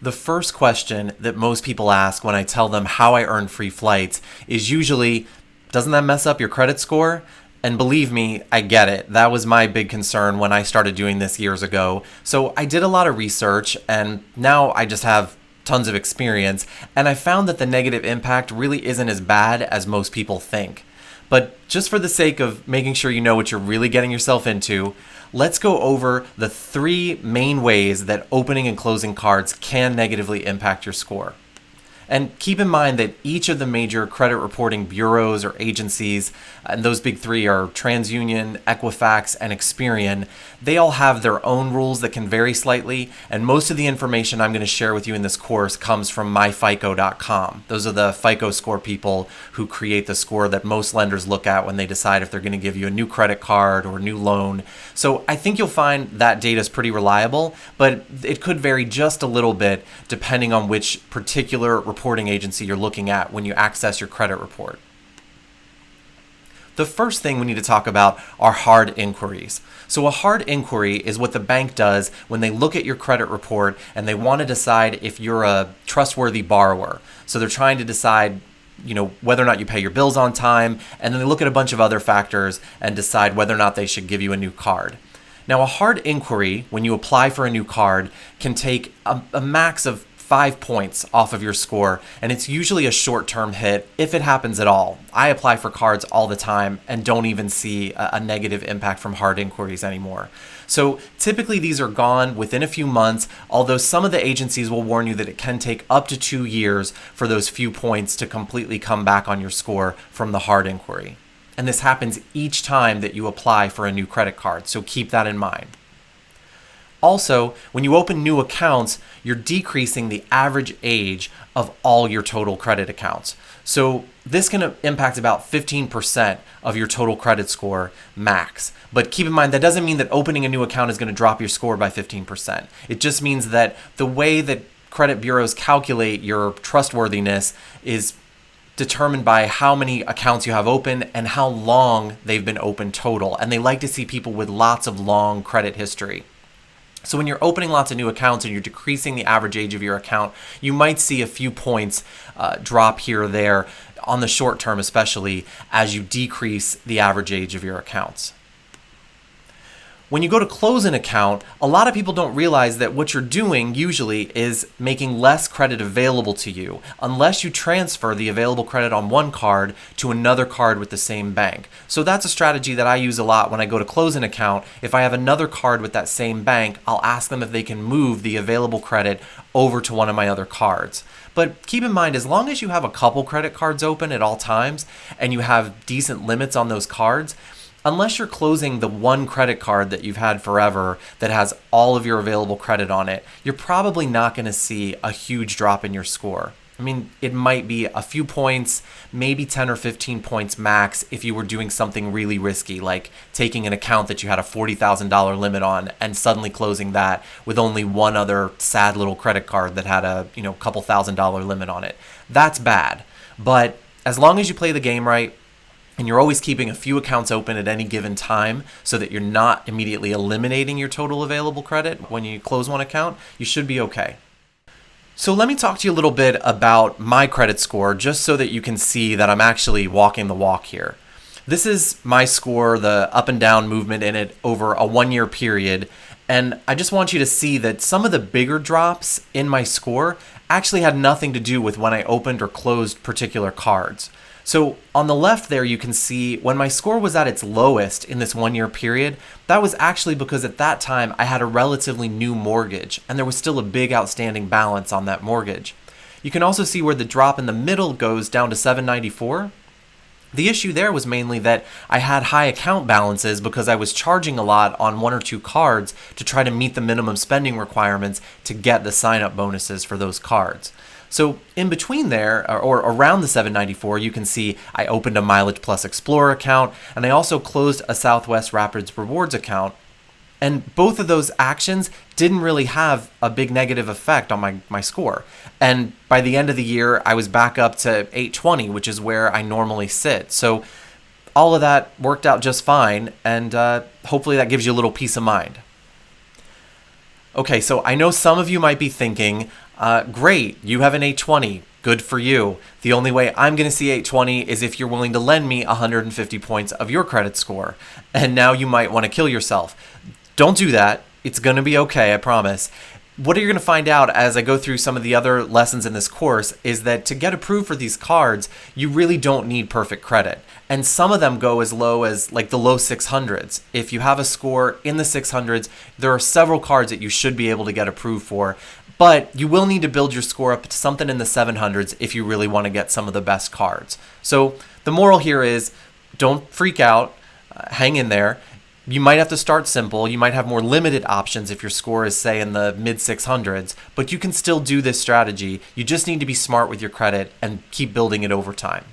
The first question that most people ask when I tell them how I earn free flights is usually, doesn't that mess up your credit score? And believe me, I get it. That was my big concern when I started doing this years ago. So I did a lot of research and now I just have tons of experience. And I found that the negative impact really isn't as bad as most people think. But just for the sake of making sure you know what you're really getting yourself into, let's go over the three main ways that opening and closing cards can negatively impact your score. And keep in mind that each of the major credit reporting bureaus or agencies, and those big three are TransUnion, Equifax, and Experian, they all have their own rules that can vary slightly, and most of the information I'm going to share with you in this course comes from myfico.com. Those are the FICO score people who create the score that most lenders look at when they decide if they're going to give you a new credit card or a new loan. So I think you'll find that data is pretty reliable, but it could vary just a little bit depending on which particular reporting agency you're looking at when you access your credit report. The first thing we need to talk about are hard inquiries. So a hard inquiry is what the bank does when they look at your credit report and they want to decide if you're a trustworthy borrower. So they're trying to decide, whether or not you pay your bills on time, and then they look at a bunch of other factors and decide whether or not they should give you a new card. Now, a hard inquiry, when you apply for a new card, can take a max of 5 points off of your score, and it's usually a short-term hit if it happens at all. I apply for cards all the time and don't even see a negative impact from hard inquiries anymore. So typically these are gone within a few months, although some of the agencies will warn you that it can take up to 2 years for those few points to completely come back on your score from the hard inquiry. And this happens each time that you apply for a new credit card, so keep that in mind. Also, when you open new accounts, you're decreasing the average age of all your total credit accounts. So this can impact about 15% of your total credit score max. But keep in mind, that doesn't mean that opening a new account is going to drop your score by 15%. It just means that the way that credit bureaus calculate your trustworthiness is determined by how many accounts you have open and how long they've been open total. And they like to see people with lots of long credit history. So when you're opening lots of new accounts and you're decreasing the average age of your account, you might see a few points drop here or there on the short term, especially as you decrease the average age of your accounts. When you go to close an account, a lot of people don't realize that what you're doing usually is making less credit available to you unless you transfer the available credit on one card to another card with the same bank. So that's a strategy that I use a lot when I go to close an account. If I have another card with that same bank, I'll ask them if they can move the available credit over to one of my other cards. But keep in mind, as long as you have a couple credit cards open at all times and you have decent limits on those cards, unless you're closing the one credit card that you've had forever that has all of your available credit on it, you're probably not going to see a huge drop in your score. I mean, it might be a few points, maybe 10 or 15 points max if you were doing something really risky, like taking an account that you had a $40,000 limit on and suddenly closing that with only one other sad little credit card that had a couple $1,000 limit on it. That's bad. But as long as you play the game right, and you're always keeping a few accounts open at any given time so that you're not immediately eliminating your total available credit when you close one account, you should be okay. So let me talk to you a little bit about my credit score just so that you can see that I'm actually walking the walk here. This is my score, the up and down movement in it over a 1-year period. And I just want you to see that some of the bigger drops in my score actually had nothing to do with when I opened or closed particular cards. So on the left there, you can see when my score was at its lowest in this 1-year period, that was actually because at that time I had a relatively new mortgage and there was still a big outstanding balance on that mortgage. You can also see where the drop in the middle goes down to 794. The issue there was mainly that I had high account balances because I was charging a lot on 1 or 2 cards to try to meet the minimum spending requirements to get the sign-up bonuses for those cards. So in between there, or around the 794, you can see I opened a Mileage Plus Explorer account, and I also closed a Southwest Rapids Rewards account. And both of those actions didn't really have a big negative effect on my score. And by the end of the year, I was back up to 820, which is where I normally sit. So all of that worked out just fine, and hopefully that gives you a little peace of mind. Okay, so I know some of you might be thinking, great, you have an 820. Good for you. The only way I'm going to see 820 is if you're willing to lend me 150 points of your credit score. And now you might want to kill yourself. Don't do that. It's going to be okay, I promise. What you're going to find out as I go through some of the other lessons in this course is that to get approved for these cards, you really don't need perfect credit. And some of them go as low as like the low 600s. If you have a score in the 600s, there are several cards that you should be able to get approved for. But you will need to build your score up to something in the 700s if you really want to get some of the best cards. So the moral here is don't freak out, hang in there. You might have to start simple. You might have more limited options if your score is, say, in the mid 600s, but you can still do this strategy. You just need to be smart with your credit and keep building it over time.